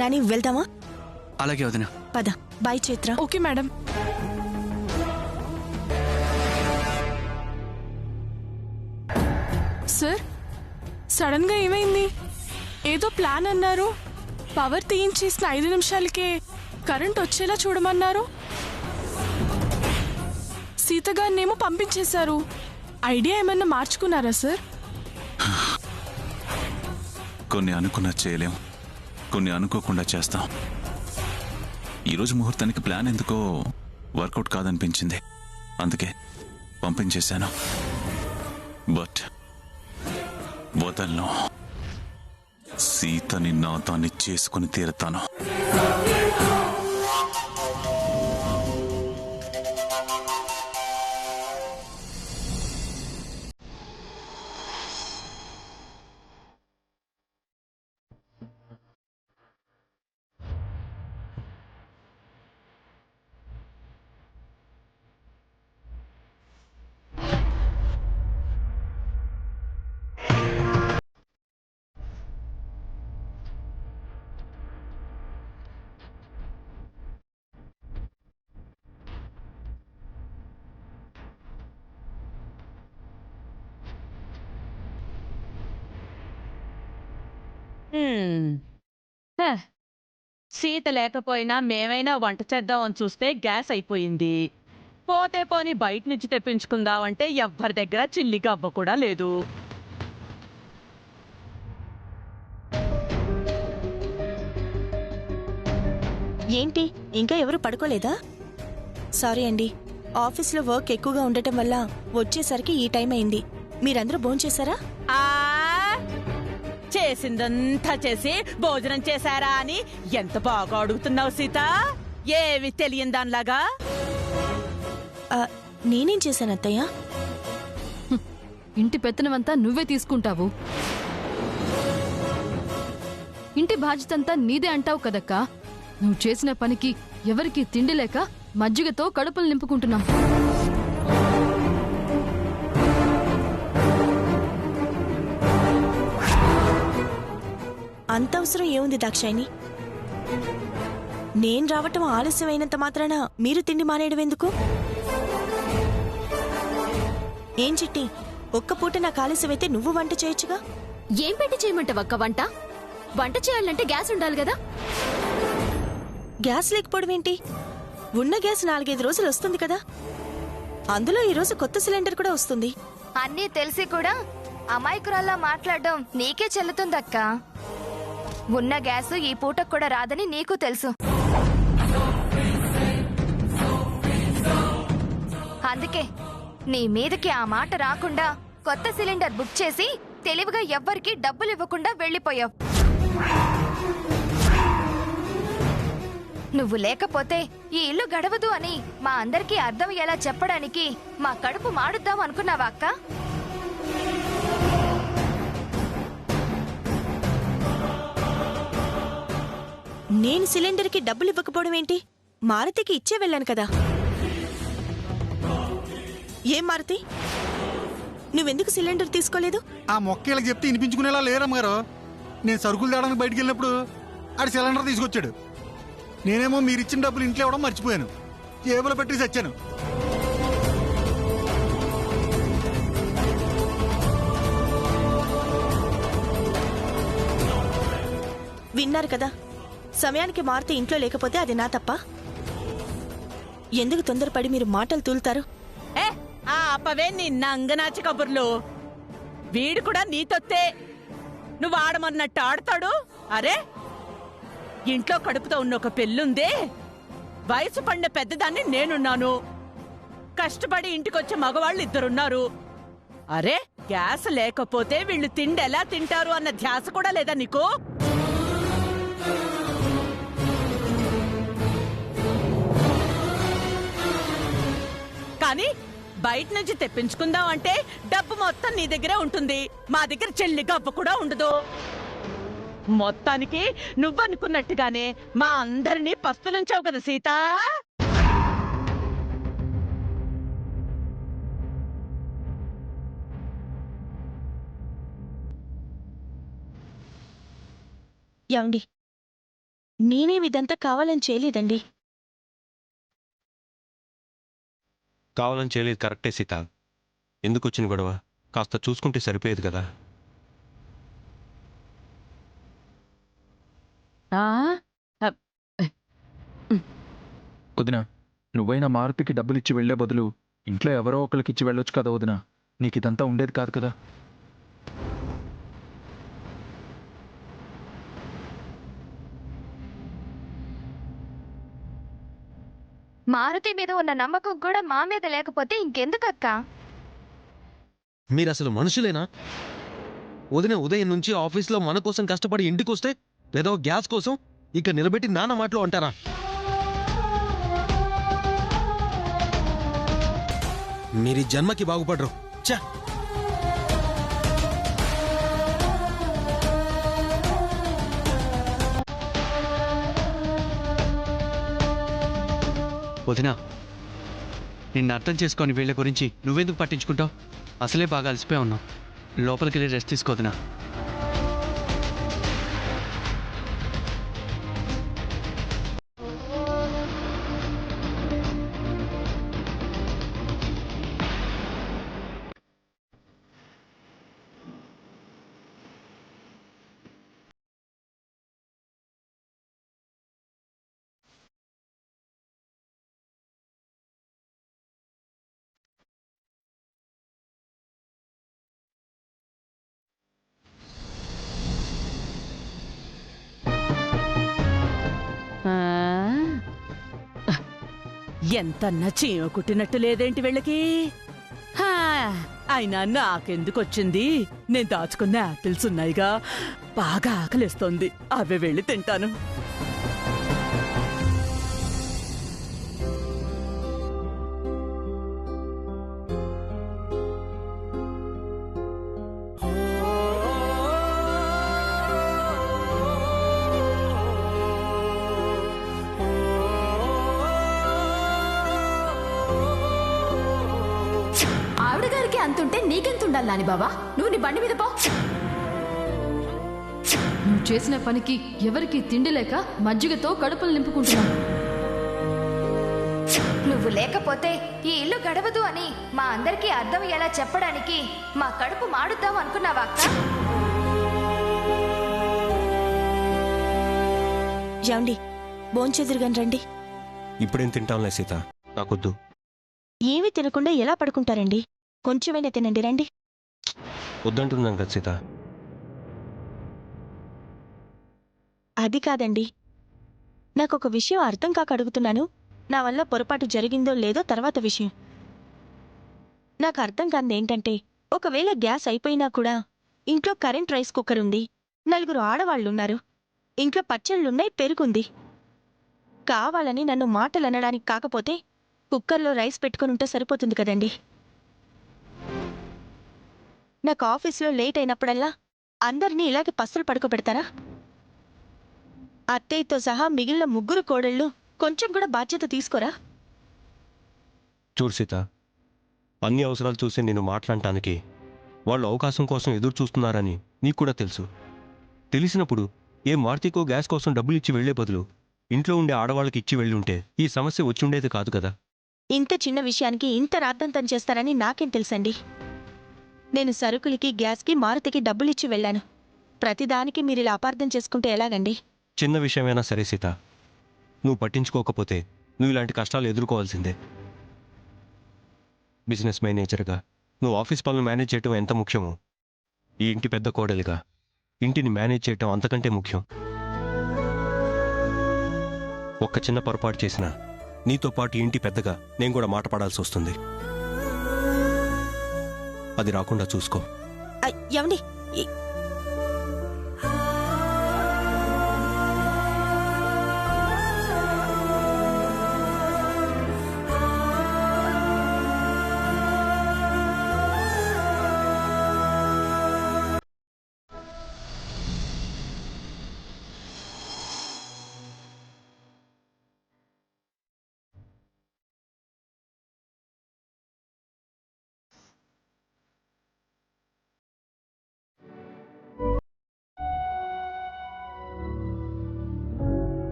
నాని వెళ్దామా? అలాగే వదిన. పద. Bye Chaitra. Okay madam. Sir, sudden గా ఏమైంది? ఏదో ప్లాన్ అన్నారు. పవర్ తీయించేసిన 5 నిమిషాలకే కరెంట్ వచ్చేలా చూడమన్నారు. సీతగారినేమో పంపించేశారు. ఐడియా ఏమన్నా మార్చుకున్నారా సార్? కొన్ని అనుకున్నా చేయలేం, కొన్ని అనుకోకుండా చేస్తాం. ఈరోజు ముహూర్తానికి ప్లాన్ ఎందుకో వర్కౌట్ కాదనిపించింది, అందుకే పంపించేశాను. బట్ వదలను. సీతని నాతాన్ని చేసుకుని తీరుతాను. సీత లేకపోయినా మేమైనా వంట చేద్దామని చూస్తే గ్యాస్ అయిపోయింది. పోతే పోని బయట నుంచి తెప్పించుకుందామంటే ఎవ్వరి దగ్గర చిల్లి గవ్వ కూడా లేదు. ఏంటి, ఇంకా ఎవరు పడుకోలేదా? సారీ అండి, ఆఫీస్లో వర్క్ ఎక్కువగా ఉండటం వల్ల వచ్చేసరికి ఈ టైం అయింది. మీరందరూ భోంచేశారా? చేసిందంతా చేసి భోజనం చేశారా అని ఎంత బాగా అడుగుతున్నావు సీత. ఏవి తెలియని దానిలాగా. నేనేం చేశాను అత్తయ్య? ఇంటి పెత్తనమంతా నువ్వే తీసుకుంటావు. ఇంటి బాధ్యతంతా నీదే అంటావు కదక్కా. నువ్వు చేసిన పనికి ఎవరికి తిండి లేక మజ్జిగతో కడుపులు నింపుకుంటున్నాం. అంత అవసరం ఏముంది దాక్షాయిని? నేను రావటం ఆలస్యమైనంత మాత్రాన మీరు తిండి మానేయడం ఎందుకు? ఏం చిట్టి, ఒక్క పూట నాకు ఆలస్యమైతే నువ్వు వంట చేయొచ్చుగా? ఏం పెట్టి చేయమంటావక్క వంట? వంట చేయాలంటే గ్యాస్ ఉండాలి కదా. గ్యాస్ లేకపోవడం ఏంటి? ఉన్న గ్యాస్ 4-5 రోజులు వస్తుంది కదా. అందులో ఈరోజు కొత్త సిలిండర్ కూడా వస్తుంది. అన్నీ తెలిసి కూడా అమాయకురాల్లా మాట్లాడడం నీకే చెల్లుతుందక్కా. ఉన్న గ్యాసు ఈ పూటకు కూడా రాదని నీకు తెలుసు. అందుకే నీ మీదకి ఆ మాట రాకుండా కొత్త సిలిండర్ బుక్ చేసి తెలివిగా ఎవ్వరికీ డబ్బులు ఇవ్వకుండా వెళ్లిపోయావు. నువ్వు లేకపోతే ఈ ఇల్లు గడవదు అని మా అందరికీ అర్థమయ్యేలా చెప్పడానికి మా కడుపు మాడుద్దాం అనుకున్నావా అక్క? నేను సిలిండర్కి డబ్బులు ఇవ్వకపోవడం ఏంటి? మారుతికి ఇచ్చే వెళ్ళాను కదా. ఏం మారుతి, నువ్వెందుకు సిలిండర్ తీసుకోలేదు? ఆ మొక్కలకి చెప్తే వినిపించుకునేలా లేరమ్మగారు. నేను సరుకులు తేడానికి బయటికి వెళ్ళినప్పుడు ఆడు సిలిండర్ తీసుకొచ్చాడు. నేనేమో మీరిచ్చిన డబ్బులు ఇంట్లో ఇవ్వడం మర్చిపోయాను. జేబులో పెట్టి చచ్చాను. విన్నారు కదా, సమయానికి మారుతి ఇంట్లో లేకపోతే అది నా తప్ప. ఎందుకు తొందరపడి మీరు మాటలు తూలుతారు? ఆపవే నీ నంగనాచి కబుర్లు. వీడు కూడా నీతొత్తే. నువ్వు ఆడమన్నట్టు ఆడతాడు. అరే, ఇంట్లో కడుపుతో ఉన్న ఒక పెళ్ళుందే. వయసు పడిన పెద్దదాన్ని నేనున్నాను. కష్టపడి ఇంటికొచ్చే మగవాళ్ళు 2 అరే, గ్యాస్ లేకపోతే వీళ్ళు తిండి ఎలా తింటారు అన్న ధ్యాస కూడా లేదా నీకు? కానీ బయట నుంచి తెప్పించుకుందాం అంటే డబ్బు మొత్తం నీ దగ్గరే ఉంటుంది. మా దగ్గర చెల్లి గబ్బ కూడా ఉండదు. మొత్తానికి నువ్వనుకున్నట్టుగానే మా అందరినీ పస్తులుంచావు కదా సీత. యాండి, నేనేం ఇదంతా కావాలని చేయలేదండి. కావాలని చేయలేదు కరెక్టే సీత. ఎందుకు వచ్చిన గొడవ? కాస్త చూసుకుంటే సరిపోయేది కదా. వదినా, నువ్వైనా మారుతికి డబ్బులిచ్చి వెళ్లే బదులు ఇంట్లో ఎవరో ఒకరికి ఇచ్చి వెళ్ళొచ్చు కదా వదినా. నీకు ఇదంతా ఉండేది కాదు కదా. మారుతి మీద ఉన్న నమ్మకం కూడా మా మీద లేకపోతే ఇంకెందుకక్క? మీరు అసలు మనుషులేనా? వదిన ఉదయం నుంచి ఆఫీస్లో మన కోసం కష్టపడి ఇంటికి వస్తే ఏదో గ్యాస్ కోసం ఇక నిలబెట్టి నాన్న మాటలు అంటారా? మీరు జన్మకి బాగుపడరు. ఛా! వదినా, నిన్ను అర్థం చేసుకొని వీళ్ళ గురించి నువ్వెందుకు పట్టించుకుంటావు? అసలే బాగా అలసిపోయి ఉన్నావు. లోపలికి వెళ్ళి రెస్ట్ తీసుకోదినా. ఎంతన్నా చీమ కుట్టినట్టు లేదేంటి వీళ్ళకి? హా, అయినా నాకెందుకొచ్చింది? నేను దాచుకున్న యాపిల్స్ ఉన్నాయిగా, బాగా ఆకలిస్తోంది. అవే వెళ్ళి తింటాను. ఆవిడ గారికి అంతుంటే నీకెంత ఉండాలి నాని బాబా? నువ్వు నీ బండి మీద పో. నువ్వు చేసిన పనికి ఎవరికి తిండి లేక మజ్జిగతో కడుపులు నింపుకుంటున్నావు. నువ్వు లేకపోతే ఈ ఇల్లు గడవదు అని మా అందరికీ అర్థం ఎలా చెప్పడానికి మా కడుపు మాడుద్దాం అనుకున్నావా అక్క? ఏమండి, భోంచెదురుగాని రండి. ఇప్పుడేం తింటాంలే సీత, నాకొద్దు. ఏమీ తినకుండా ఎలా పడుకుంటారండి? కొంచెమైనా తినండి, రండి. వద్దంటున్నాను కదా సీత. అది కాదండి, నాకొక విషయం అర్థం కాక అడుగుతున్నాను. నా వల్ల పొరపాటు జరిగిందో లేదో తర్వాత విషయం. నాకు అర్థం కాంది ఏంటంటే, ఒకవేళ గ్యాస్ అయిపోయినా కూడా ఇంట్లో కరెంట్ రైస్ కుక్కర్ ఉంది, 4 ఆడవాళ్లున్నారు, ఇంట్లో పచ్చళ్ళున్నాయి, పెరుగుంది. కావాలని నన్ను మాటలు అనడానికి కాకపోతే కుక్కర్లో రైస్ పెట్టుకుని ఉంటే సరిపోతుంది కదండి. నాకు ఆఫీస్లో లేట్ అయినప్పుడల్లా అందరినీ ఇలాగే పస్తులు పడుకోబెడతారా? అత్తయ్యతో సహా మిగిలిన 3 కోడళ్ళు కొంచెం కూడా బాధ్యత తీసుకోరా? చూడు సీత, అన్ని అవసరాలు చూసి నేను మాట్లాడటానికి వాళ్ళు అవకాశం కోసం ఎదురు చూస్తున్నారని నీకు కూడా తెలుసు. తెలిసినప్పుడు ఏ మారుతికో గ్యాస్ కోసం డబ్బులు ఇచ్చి వెళ్లే బదులు ఇంట్లో ఉండే ఆడవాళ్ళకి ఇచ్చి వెళ్ళి ఉంటే ఈ సమస్య వచ్చి ఉండేది కాదు కదా. ఇంత చిన్న విషయానికి ఇంత రాద్దంతం చేస్తారని నాకేం తెలుసండి? నేను సరుకులకి, గ్యాస్కి, మారుతికి డబ్బులిచ్చి వెళ్ళాను. ప్రతిదానికి మీరిలా అపార్థం చేసుకుంటే ఎలాగండి? చిన్న విషయమైనా సరే సీత, నువ్వు పట్టించుకోకపోతే నువ్వు ఇలాంటి కష్టాలు ఎదుర్కోవాల్సిందే. బిజినెస్ మేనేజర్గా నువ్వు ఆఫీస్ పనులు మేనేజ్ చేయటం ఎంత ముఖ్యమో, ఈ ఇంటి పెద్ద కోడలిగా ఇంటిని మేనేజ్ చేయటం అంతకంటే ముఖ్యం. ఒక్క చిన్న పొరపాటు చేసినా నీతో పాటు ఇంటి పెద్దగా నేను కూడా మాట పడాల్సి వస్తుంది. అది రాకుండా చూసుకో. ఏమండి,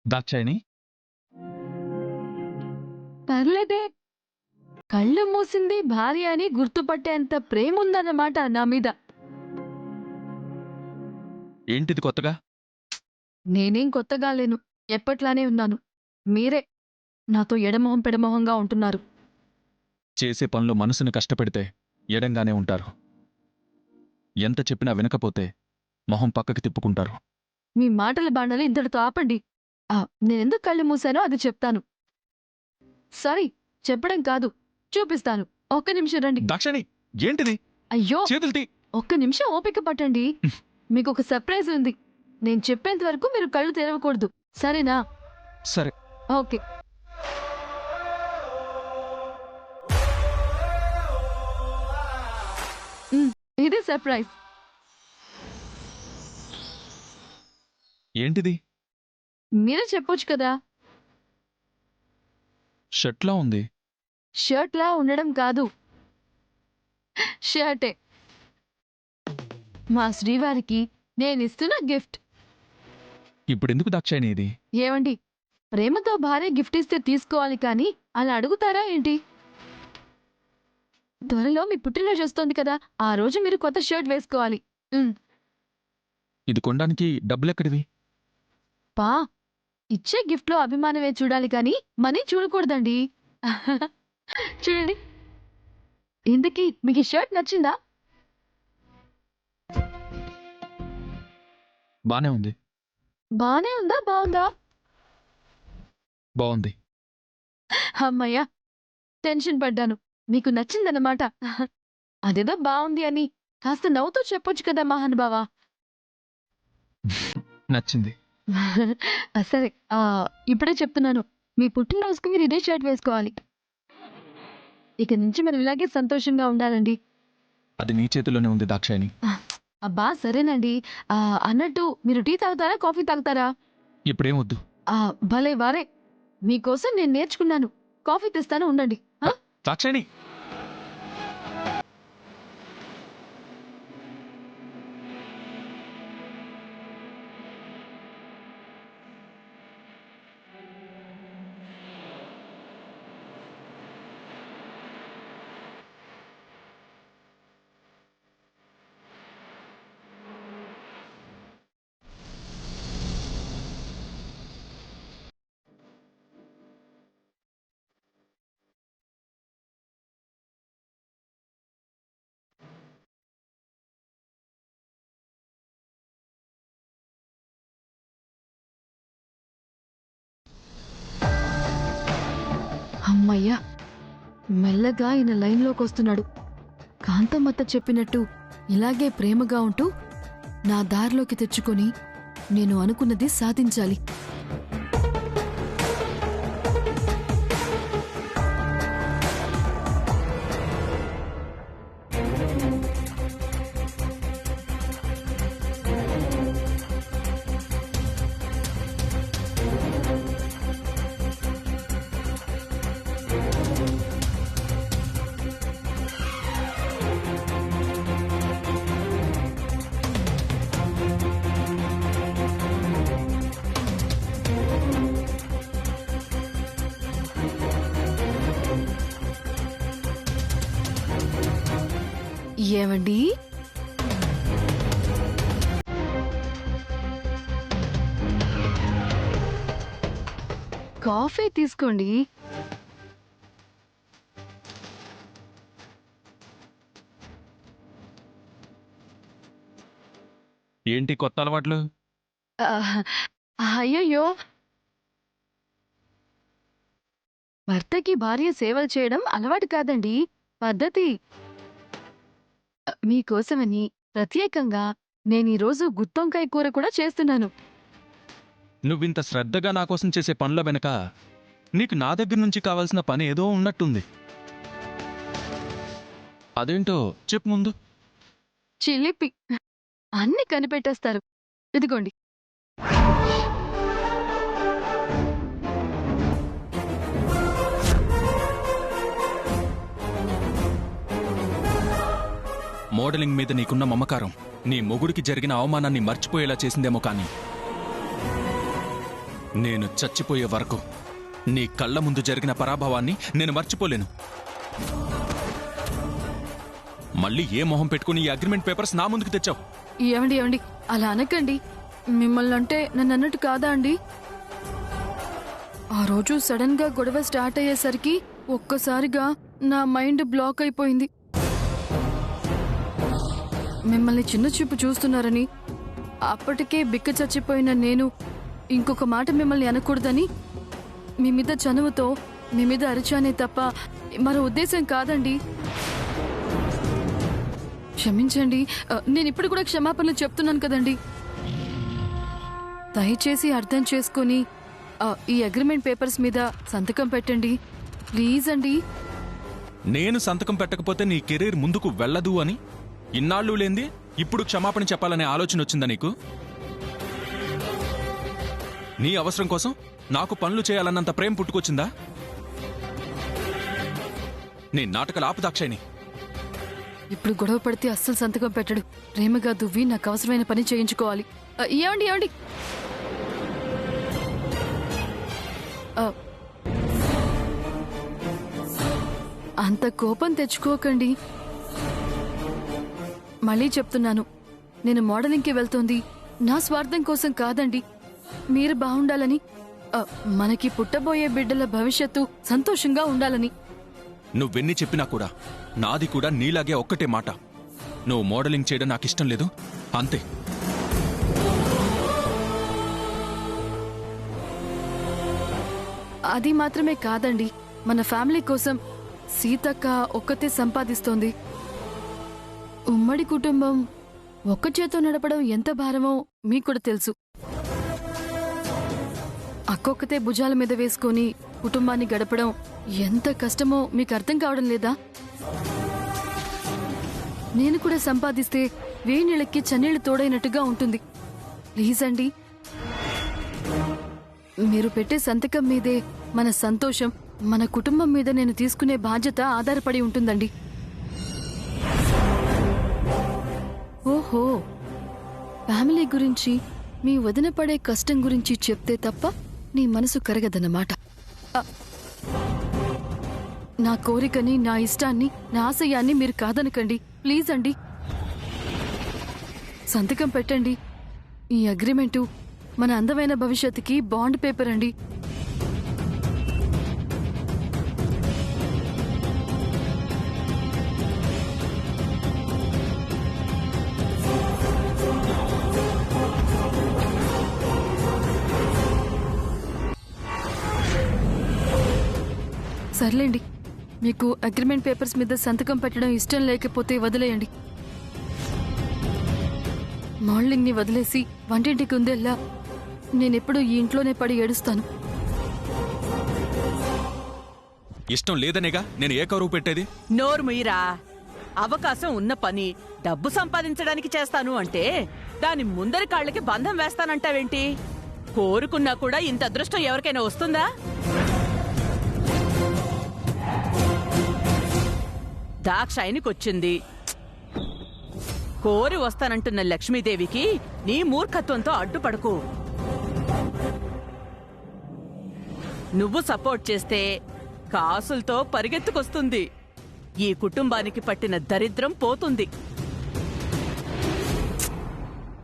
దాక్షాయిని, పర్లేదే. కళ్ళు మూసింది భార్య అని గుర్తుపట్టేంత ప్రేమ ఉందన్నమాట నా మీద. ఏంటిది కొత్తగా? నేనేం కొత్తగా లేను, ఎప్పట్లానే ఉన్నాను. మీరే నాతో ఎడమొహం పెడమొహంగా ఉంటున్నారు. చేసే పనులు మనసుని కష్టపెడితే ఎడంగానే ఉంటారు. ఎంత చెప్పినా వినకపోతే మొహం పక్కకి తిప్పుకుంటారు. మీ మాటల బాండలు ఇంతటితో ఆపండి. నేనెందుకు కళ్ళు మూసానో అది చెప్తాను. సారీ, చెప్పడం కాదు, చూపిస్తాను. ఒక్క నిమిషం రండి. దాక్షాయిని, ఏంటిది? అయ్యో, చేతులు తీ. ఒక్క నిమిషం ఓపిక పట్టండి. మీకు ఒక సర్ప్రైజ్ ఉంది. నేను చెప్పేంత వరకు మీరు కళ్ళు తెరవకూడదు, సరేనా? సరే. ఓకే. ఇదే సర్ప్రైజ్. ఏంటిది? మీరే చెప్పొచ్చు కదా. షర్ట్లా ఉంది. షర్ట్లా ఉండడం కాదు, షర్టే. మా శ్రీవారికి నేనిస్తున్న గిఫ్ట్. ఇప్పుడెందుకు దాక్షాయిని ఇది? ఏమండి, ప్రేమతో భార్య గిఫ్ట్ ఇస్తే తీసుకోవాలి కానీ అలా అడుగుతారా ఏంటి? త్వరలో మీ పుట్టినరోజు వస్తోంది కదా, ఆ రోజు మీరు కొత్త షర్ట్ వేసుకోవాలి. ఇది కొనడానికి డబ్బులెక్కడివి? పా, ఇచ్చే గిఫ్ట్లో అభిమానమే చూడాలి కానీ మనీ చూడకూడదండి. చూడండి, ఇందుకీ మీకు ఈ షర్ట్ నచ్చిందా? బానే ఉంది. బానే ఉందా, బాగుందా? బాగుంది. అమ్మయ్యా, టెన్షన్ పడ్డాను. మీకు నచ్చిందన్నమాట. అదేదో బాగుంది అని కాస్త నవ్వుతూ చెప్పొచ్చు కదా మహానుభావా. నచ్చింది. సరే, ఇప్పుడే చెప్తున్నాను, మీ పుట్టినరోజుకి మీరు ఇదే షర్ట్ వేసుకోవాలి. ఇక నుంచి మనం ఇలాగే సంతోషంగా ఉండాలండి. అది నీ చేతిలోనే ఉంది దాక్షాయిని. అబ్బా సరేనండి. అన్నట్టు మీరు టీ తాగుతారా, కాఫీ తాగుతారా? ఇప్పుడేం వద్దు. భలే వారే, మీకోసం నేను నేర్చుకున్నాను. కాఫీ తెస్తాను, ఉండండి. దాక్షాయిని, అమ్మయ్యా, మెల్లగా ఈయన లైన్లోకి వస్తున్నాడు. కాంతమ్మత్త చెప్పినట్టు ఇలాగే ప్రేమగా ఉంటూ నా దారిలోకి తెచ్చుకొని నేను అనుకున్నది సాధించాలి. ఏమండి, కాఫీ తీసుకోండి. ఏంటి కొత్త అలవాట్లు? అయ్యయ్యో, భర్తకి భార్య సేవలు చేయడం అలవాటు కాదండి, పద్ధతి. మీకోసమని ప్రత్యేకంగా నేను ఈరోజు గుత్తొంకాయ కూర కూడా చేస్తున్నాను. నువ్వింత శ్రద్ధగా నా కోసం చేసే పనుల వెనక నీకు నా దగ్గర నుంచి కావాల్సిన పని ఏదో ఉన్నట్టుంది. అదేంటో చెప్పు ముందు. చిలిపి, అన్ని కనిపెట్టేస్తారు. ఇదిగోండి. మోడలింగ్ మీద నీకున్న మమకారం నీ మొగుడికి జరిగిన అవమానాన్ని మర్చిపోయేలా చేసిందేమో కానీ నేను చచ్చిపోయే వరకు నీ కళ్ళ ముందు జరిగిన పరాభవాన్ని నేను మర్చిపోలేను. మళ్ళీ ఏ మొహం పెట్టుకుని ఈ అగ్రిమెంట్ పేపర్స్ నా ముందుకు తెచ్చావు? ఏమండి ఏమండి అలా అనకండి. మిమ్మల్ని అంటే నన్ను అన్నట్టు కాదా అండి? ఆ రోజు సడన్ గా గొడవ స్టార్ట్ అయ్యేసరికి ఒక్కసారిగా నా మైండ్ బ్లాక్ అయిపోయింది. మిమ్మల్ని చిన్న చూపు చూస్తున్నారని, అప్పటికే బిక్క చచ్చిపోయిన నేను ఇంకొక మాట మిమ్మల్ని అనకూడదని మీ మీద చనువుతో మీ మీద అరిచానే తప్ప మరో ఉద్దేశం కాదండి. క్షమించండి. నేను ఇప్పుడు కూడా క్షమాపణలు చెప్తున్నాను కదండి. దయచేసి అర్థం చేసుకొని ఈ అగ్రిమెంట్ పేపర్స్ మీద సంతకం పెట్టండి ప్లీజ్ అండి. నేను సంతకం పెట్టకపోతే నీ కెరీర్ ముందుకు వెళ్ళదు అని ఇన్నాళ్ళు లేంది ఇప్పుడు క్షమాపణ చెప్పాలనే ఆలోచన వచ్చిందా నీకు? నీ అవసరం కోసం నాకు పనులు చేయాలన్నంత ప్రేమ పుట్టుకొచ్చిందా? నీ నాటకాలు ఆపు దాక్షాయిని. ఇప్పుడు గొడవ పడితే అస్సలు సంతకం పెట్టడు. ప్రేమగా దువ్వి నాకు అవసరమైన పని చేయించుకోవాలి. ఏమండి ఏమండి అంత కోపం తెచ్చుకోకండి. మళ్ళీ చెప్తున్నాను, నేను మోడలింగ్కి వెళ్తోంది నా స్వార్థం కోసం కాదండి, మీరు బాగుండాలని, మనకి పుట్టబోయే బిడ్డల భవిష్యత్తు సంతోషంగా ఉండాలని. నువ్వెన్ని చెప్పినా కూడా నాది కూడా నీలాగే ఒక్కటే మాట. నువ్వు మోడలింగ్ చేయడం నాకిష్టం లేదు, అంతే. అది మాత్రమే కాదండి, మన ఫ్యామిలీ కోసం సీతక్క ఒక్కతే సంపాదిస్తోంది. ఉమ్మడి కుటుంబం ఒక్క చేతో నడపడం ఎంత భారమో మీకు కూడా తెలుసు. అక్కొక్కతే భుజాల మీద వేసుకొని కుటుంబాన్ని గడపడం ఎంత కష్టమో మీకు అర్థం కావడం లేదా? నేను కూడా సంపాదిస్తే వేణీళ్ళకి చన్నీళ్లు తోడైనట్టుగా ఉంటుంది. ప్లీజ్ అండి, మీరు పెట్టే సంతకం మీదే మన సంతోషం, మన కుటుంబం మీద నేను తీసుకునే బాధ్యత ఆధారపడి ఉంటుందండి. ఓహో, ఫ్యామిలీ గురించి, మీ వదిన పడే కష్టం గురించి చెప్తే తప్ప నీ మనసు కరగదన్నమాట. నా కోరికని, నా ఇష్టాన్ని, నా ఆశయాన్ని మీరు కాదనకండి ప్లీజ్ అండి. సంతకం పెట్టండి. ఈ అగ్రిమెంటు మన అందమైన భవిష్యత్తుకి బాండ్ పేపర్ అండి. సర్లేండి, మీకు అగ్రిమెంట్ పేపర్స్ మీద సంతకం పెట్టడం ఇష్టం లేకపోతే వదిలేయండి. మోడలింగ్ ని వదిలేసి వంటింటికి ఉందేలా నేనెప్పుడు ఈ ఇంట్లోనే పడి ఏడుస్తాను. ఇష్టం లేదనేగా నేను ఏ కరువు పెట్టేది? నోరు మీరా, అవకాశం ఉన్న పని డబ్బు సంపాదించడానికి చేస్తాను అంటే దాని ముందరి కాళ్ళకి బంధం వేస్తానంటావేంటి? కోరుకున్నా కూడా ఇంత అదృష్టం ఎవరికైనా వస్తుందా? దాక్షాయనికొచ్చింది. కోరి వస్తానంటున్న లక్ష్మీదేవికి నీ మూర్ఖత్వంతో అడ్డుపడకు. నువ్వు సపోర్ట్ చేస్తే కాసులతో పరిగెత్తుకొస్తుంది. ఈ కుటుంబానికి పట్టిన దరిద్రం పోతుంది.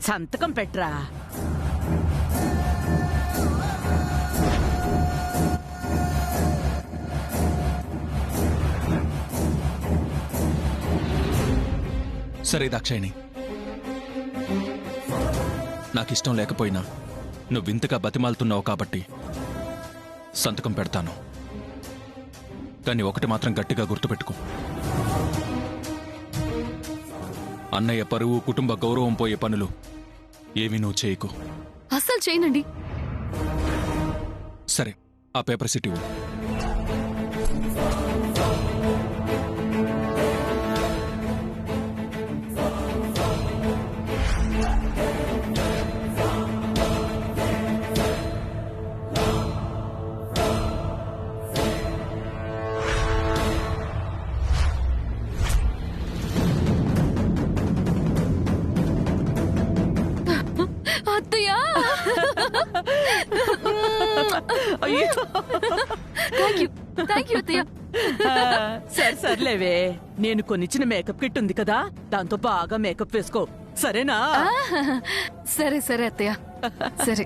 సంతకం పెట్రా. సరే దాక్షాయిని, నాకిష్టం లేకపోయినా నువ్వింతగా బతిమాలుతున్నావు కాబట్టి సంతకం పెడతాను. కానీ ఒకటి మాత్రం గట్టిగా గుర్తుపెట్టుకో, అన్నయ్య పరువు, కుటుంబ గౌరవం పోయే పనులు ఏమీ నువ్వు చేయకు. అస్సలు చేయనండి. సరే, ఆ పేపర్ సిటీ అత్తయ్యా అయ్యో థ్యాంక్ యూ అత్తయ్య. సరే సర్లేవే, నేను కొనిచ్చిన మేకప్ కిట్ ఉంది కదా, దాంతో బాగా మేకప్ వేసుకో, సరేనా? సరే సరే అత్తయ్య, సరే.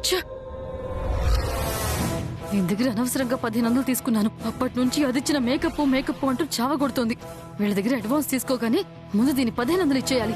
ఛ! నేను దగ్గర అనవసరంగా 1500 తీసుకున్నాను. అప్పటి నుంచి అది ఇచ్చిన మేకప్ అంటూ చావగొడుతోంది. వీళ్ళ దగ్గర అడ్వాన్స్ తీసుకోగానే ముందు దీన్ని 1500 ఇచ్చేయాలి.